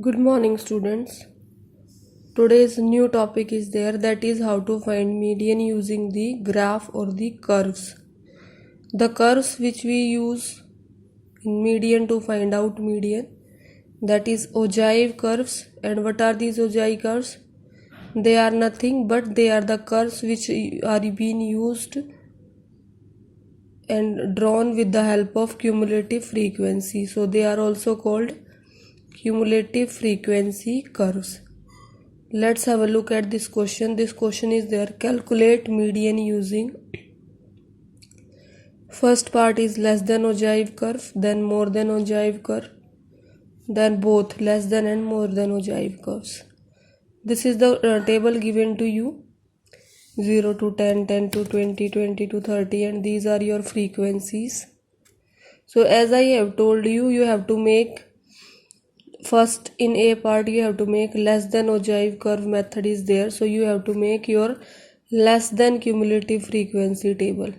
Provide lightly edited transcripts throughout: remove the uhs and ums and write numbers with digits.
Good morning, students. Today's new topic is there, that is how to find median using the graph or the curves. The curves which we use in median to find out median, that is ogive curves. And what are these ogive curves? They are nothing but they are the curves which are being used and drawn with the help of cumulative frequency. So they are also called cumulative frequency curves. Let's have a look at this question. This question is there. Calculate median using. First part is less than ogive curve, then more than ogive curve, then both less than and more than ogive curves. This is the table given to you, 0 to 10, 10 to 20, 20 to 30, and these are your frequencies. So as I have told you, you have to make first in A part you have to make less than ogive curve method is there. So you have to make your less than cumulative frequency table.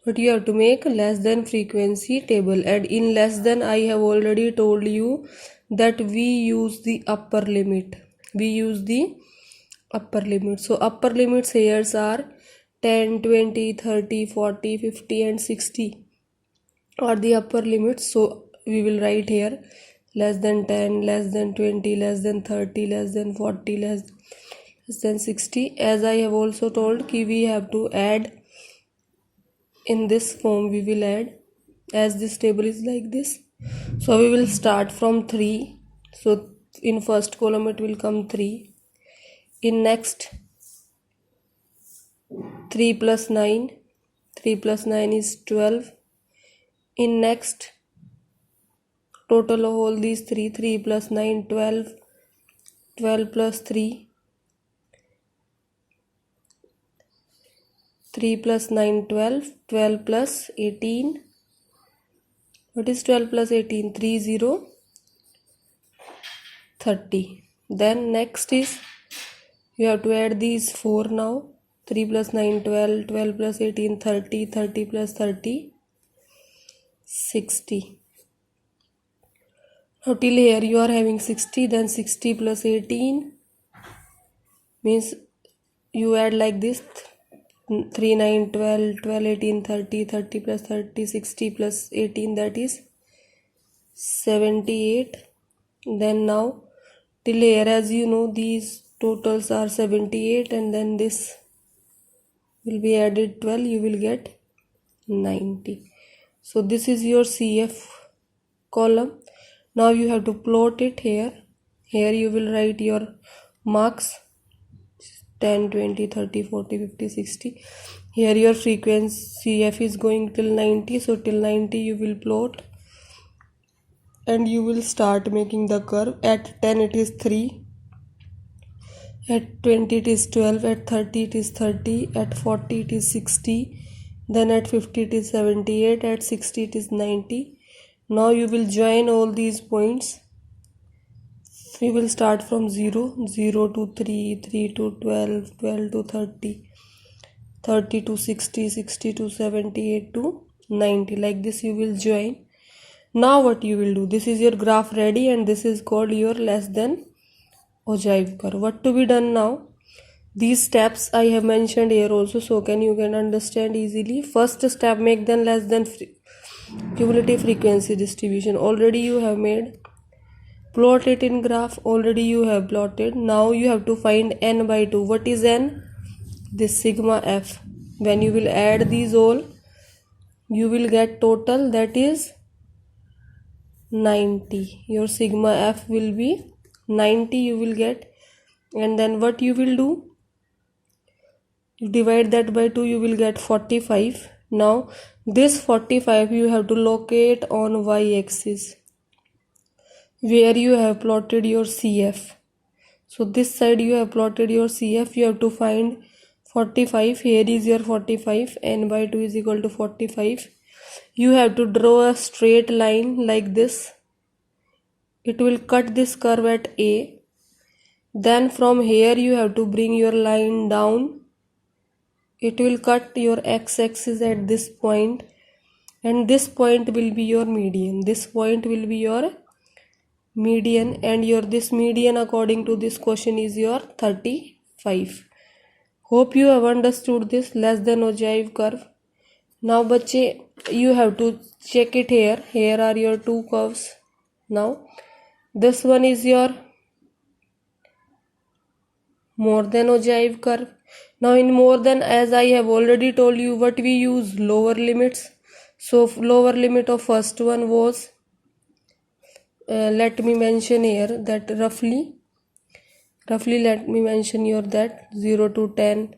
But you have to make less than frequency table, and in less than I have already told you that we use the upper limit. We use the upper limit. So upper limits here are 10, 20, 30, 40, 50 and 60 are the upper limits. So we will write here less than 10, less than 20, less than 30, less than 40, less than 60. As I have also told ki we have to add in this form, we will add as this table is like this. So we will start from 3. So in first column it will come 3. In next 3 plus 9. 3 plus 9 is 12. In next total of all these 3. 3 plus 9, 12. 12 plus 3. 3 plus 9, 12. 12 plus 18. What is 12 plus 18? 3, 0, 30. Then next is you have to add these 4 now. 3 plus 9, 12. 12 plus 18, 30. 30 plus 30, 60. Now till here you are having 60. Then 60 plus 18 means you add like this. 3, 9, 12. 12, 18, 30. 30 plus 30, 60 plus 18, that is 78. Then now till here, as you know, these totals are 78, and then this will be added 12, you will get 90. So this is your CF column. Now you have to plot it here. Here you will write your marks 10, 20, 30, 40, 50, 60. Here your frequency CF is going till 90. So till 90 you will plot and you will start making the curve. At 10 it is 3. At 20 it is 12, at 30 it is 30, at 40 it is 60, then at 50 it is 78, at 60 it is 90. Now you will join all these points. We will start from 0, 0 to 3, 3 to 12, 12 to 30, 30 to 60, 60 to 78 to 90. Like this you will join. Now what you will do? This is your graph ready, and this is called your less than ogive curve. What to be done now? These steps I have mentioned here also, so you can understand easily. First step, make them less than cumulative frequency distribution. Already you have made. Plot it in graph. Already you have plotted. Now you have to find n by 2. What is n? This sigma f. When you will add these all, you will get total, that is 90. Your sigma f will be 90, you will get. And then what you will do? You divide that by 2, you will get 45. Now this 45 you have to locate on y-axis where you have plotted your CF. So this side you have plotted your CF. You have to find 45. Here is your 45. N by 2 is equal to 45. You have to draw a straight line like this. It will cut this curve at A. Then from here you have to bring your line down. It will cut your x-axis at this point, and this point will be your median. This point will be your median, and your this median according to this question is your 35. Hope you have understood this less than ogive curve. Now bache, you have to check it here. Here are your two curves. Now this one is your more than ogive curve. Now in more than, as I have already told you, what we use, lower limits. So lower limit of first one was, let me mention here that roughly let me mention here that 0 to 10,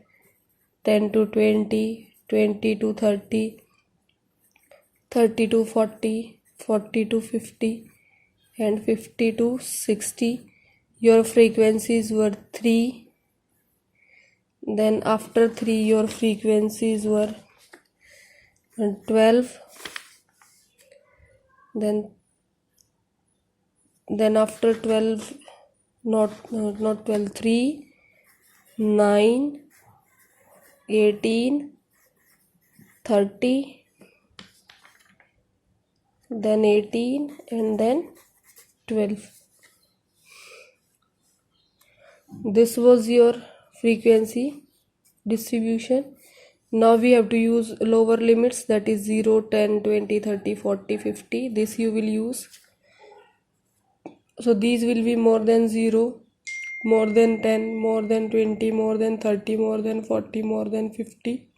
10 to 20, 20 to 30, 30 to 40, 40 to 50, and 50 to 60. Your frequencies were 3. Then after 3 your frequencies were 12. Then after 12, not 12, 3, 9, 18, 30, then 18, and then 12. This was your frequency distribution. Now we have to use lower limits, that is 0, 10, 20, 30, 40, 50. This you will use. So these will be more than 0, more than 10, more than 20, more than 30, more than 40, more than 50.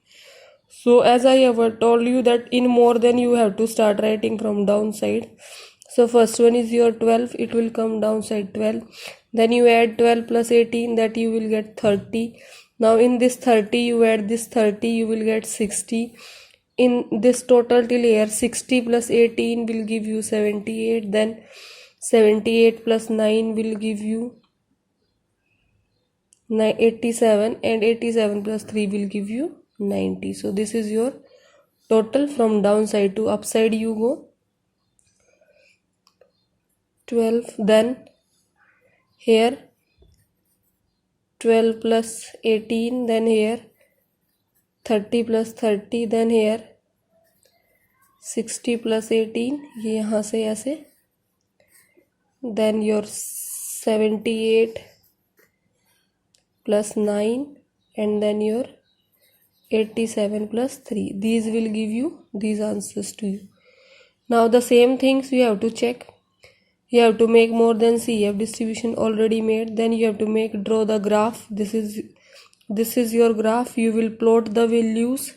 So as I have told you that in more than you have to start writing from downside. So first one is your 12, it will come downside 12. Then you add 12 plus 18, that you will get 30. Now in this 30 you add this 30, you will get 60. In this total till here, 60 plus 18 will give you 78. Then 78 plus 9 will give you 87, and 87 plus 3 will give you 90. So this is your total. From downside to upside you go 12. Then here 12 plus 18, then here 30 plus 30, then here 60 plus 18, ये यहाँ से ऐसे, then your 78 plus 9, and then your 87 plus 3. These will give you these answers to you. Now the same things you have to check. You have to make more than CF distribution already made. Then you have to draw the graph. This is your graph. You will plot the values.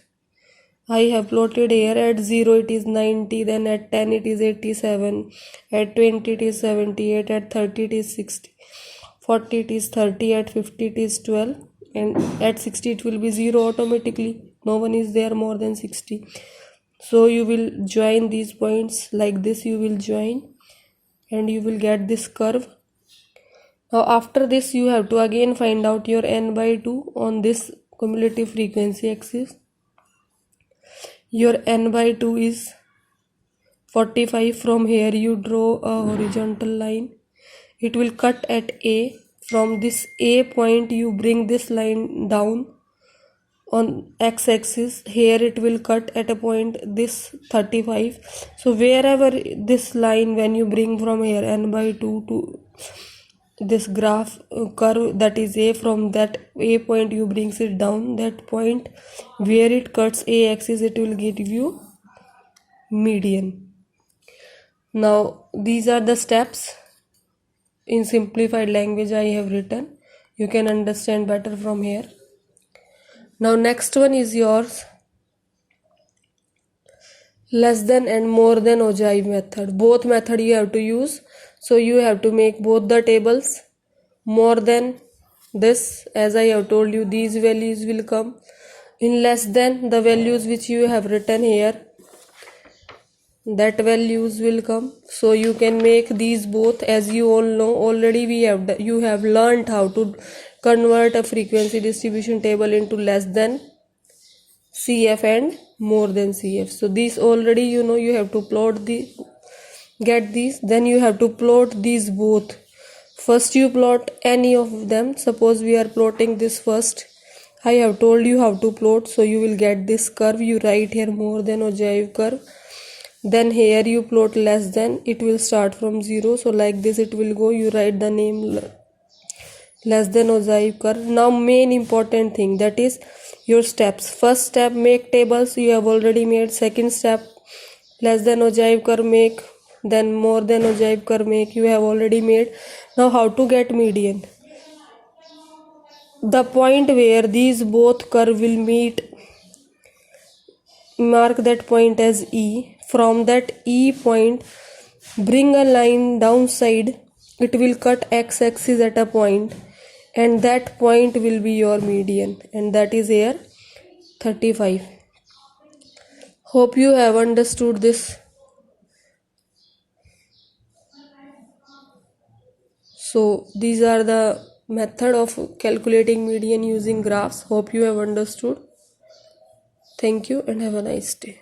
I have plotted here. At 0 it is 90, then at 10 it is 87, at 20 it is 78, at 30 it is 60, 40 it is 30, at 50 it is 12, and at 60 it will be 0 automatically. No one is there more than 60. So you will join these points like this, you will join, and you will get this curve. Now after this you have to again find out your n by 2 on this cumulative frequency axis. Your n by 2 is 45. From here you draw a horizontal line. It will cut at A. From this A point you bring this line down on x-axis. Here it will cut at a point this 35. So wherever this line, when you bring from here n by 2 to this graph curve, that is A, from that A point you brings it down, that point where it cuts A axis, it will give you median. Now these are the steps in simplified language I have written. You can understand better from here. Now next one is yours less than and more than ogive method. Both method you have to use. So you have to make both the tables. More than this, as I have told you, these values will come. In less than, the values which you have written here, that values will come. So you can make these both. As you all know already, you have learned how to convert a frequency distribution table into less than CF and more than CF. So these already you know, you have to plot get these, then you have to plot these both. First you plot any of them. Suppose we are plotting this first. I have told you how to plot, so you will get this curve. You write here more than ogive curve. then here you plot less than, it will start from 0, so like this it will go. You write the name less than ogive curve. Now main important thing, that is your steps. First step, make tables, you have already made. Second step, less than ogive curve make, then more than ogive curve make, you have already made. Now how to get median? The point where these both curve will meet, mark that point as E. From that E point, bring a line downside, it will cut x-axis at a point, and that point will be your median, and that is here 35. Hope you have understood this. So these are the method of calculating median using graphs. Hope you have understood. Thank you and have a nice day.